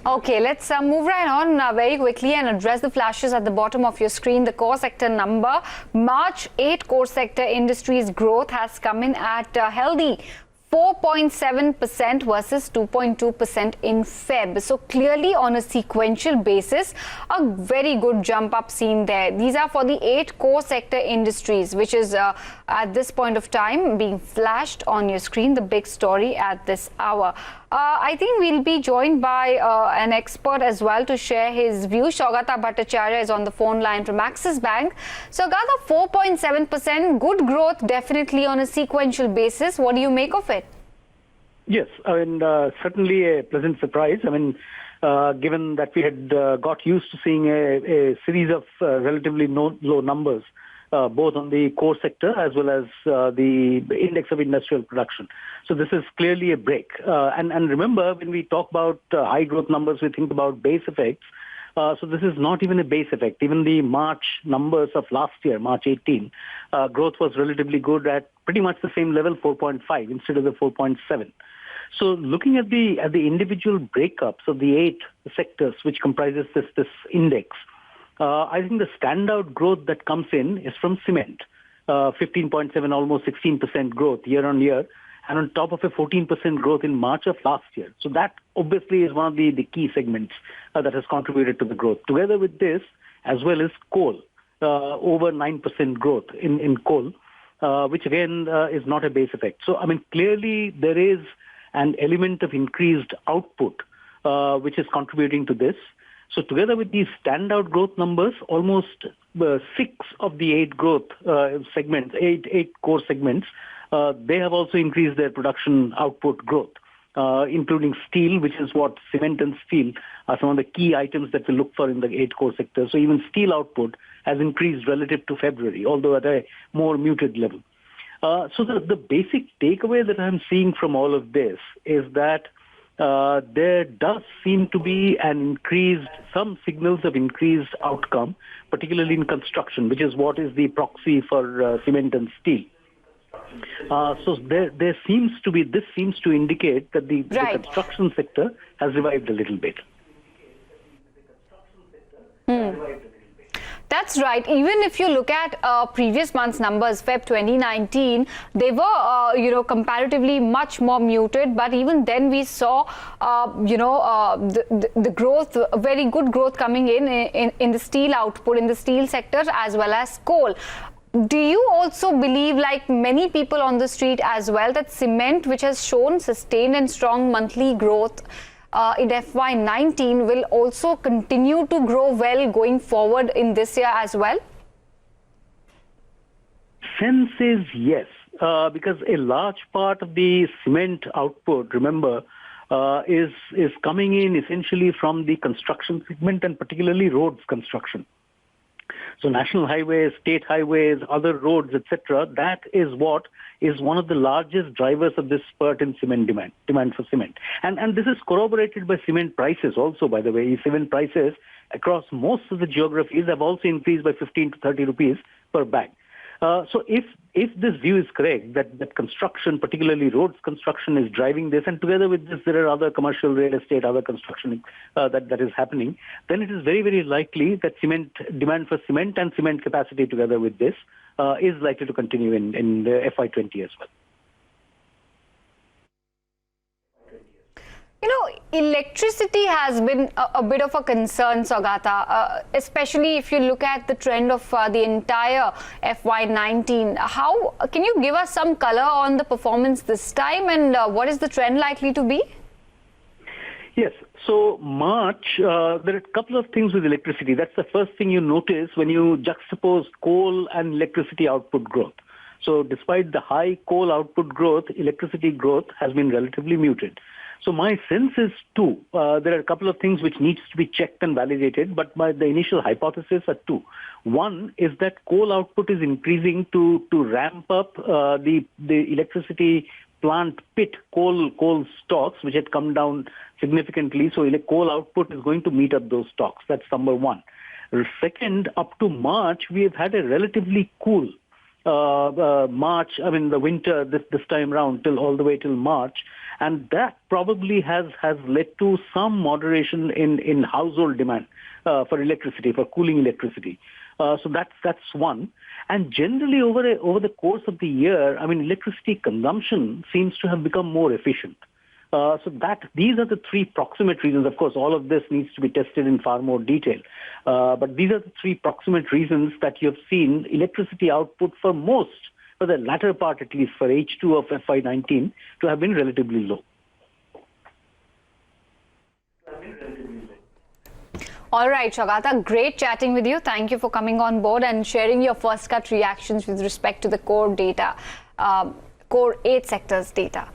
Okay, let's move right on very quickly and address the flashes at the bottom of your screen. The core sector number. March 8 core sector industries growth has come in at a healthy 4.7% versus 2.2% in Feb. So clearly on a sequential basis, a very good jump up seen there. These are for the 8 core sector industries, which is at this point of time being flashed on your screen, the big story at this hour. I think we'll be joined by an expert as well to share his view. Saughat Bhattacharya is on the phone line from Axis Bank. Saughat, 4.7%, good growth definitely on a sequential basis. What do you make of it? Yes, I mean, certainly a pleasant surprise. I mean, given that we had got used to seeing a series of relatively low numbers, both on the core sector as well as the index of industrial production. So this is clearly a break. And remember, when we talk about high growth numbers, we think about base effects. So this is not even a base effect. Even the March numbers of last year, March 18, growth was relatively good at pretty much the same level, 4.5 instead of the 4.7. So looking at the individual breakups of the 8 sectors which comprises this index, I think the standout growth that comes in is from cement, 15.7, almost 16% growth year on year, and on top of a 14% growth in March of last year. So that obviously is one of the key segments that has contributed to the growth. Together with this, as well as coal, over 9% growth in coal, which again is not a base effect. So, I mean, clearly there is an element of increased output, which is contributing to this. So together with these standout growth numbers, almost 6 of the 8 growth segments, 8 core segments, they have also increased their production output growth, including steel, which is what cement and steel are some of the key items that we look for in the 8 core sectors. So even steel output has increased relative to February, although at a more muted level. So the basic takeaway that I'm seeing from all of this is that there does seem to be some signals of increased outcome, particularly in construction, which is what is the proxy for cement and steel. So this seems to indicate that the construction sector has revived a little bit. That's right. Even if you look at previous month's numbers, Feb 2019, they were, comparatively much more muted. But even then, we saw, the growth, very good growth coming in the steel output, in the steel sector, as well as coal. Do you also believe, like many people on the street as well, that cement, which has shown sustained and strong monthly growth in FY19, will also continue to grow well going forward in this year as well? Sense is yes, because a large part of the cement output, remember, is coming in essentially from the construction segment and particularly roads construction. So national highways, state highways, other roads, etc., that is what is one of the largest drivers of this spurt in cement demand for cement. And this is corroborated by cement prices also, by the way. Cement prices across most of the geographies have also increased by 15 to 30 rupees per bag. So if this view is correct, that construction, particularly roads construction, is driving this, and together with this there are other commercial real estate, other construction that is happening, then it is very, very likely that demand for cement and cement capacity together with this is likely to continue in the FY20 as well. Electricity has been a bit of a concern, Saughat, especially if you look at the trend of the entire FY19. How can you give us some color on the performance this time, and what is the trend likely to be? Yes. So March, there are a couple of things with electricity. That's the first thing you notice when you juxtapose coal and electricity output growth. So despite the high coal output growth, electricity growth has been relatively muted. So my sense is two. There are a couple of things which needs to be checked and validated, but the initial hypothesis are two. One is that coal output is increasing to ramp up the electricity plant pit coal stocks, which had come down significantly. So coal output is going to meet up those stocks. That's number one. Second, up to March, we have had a relatively cool March, I mean the winter this time round all the way till March, and that probably has led to some moderation in household demand for electricity, for cooling electricity. So that's one. And generally over the course of the year, I mean electricity consumption seems to have become more efficient. So these are the three proximate reasons. Of course, all of this needs to be tested in far more detail. But these are the three proximate reasons that you have seen electricity output for the latter part at least, for H2 of FY19 to have been relatively low. All right, Saughat, great chatting with you. Thank you for coming on board and sharing your first cut reactions with respect to the core data, core 8 sectors data.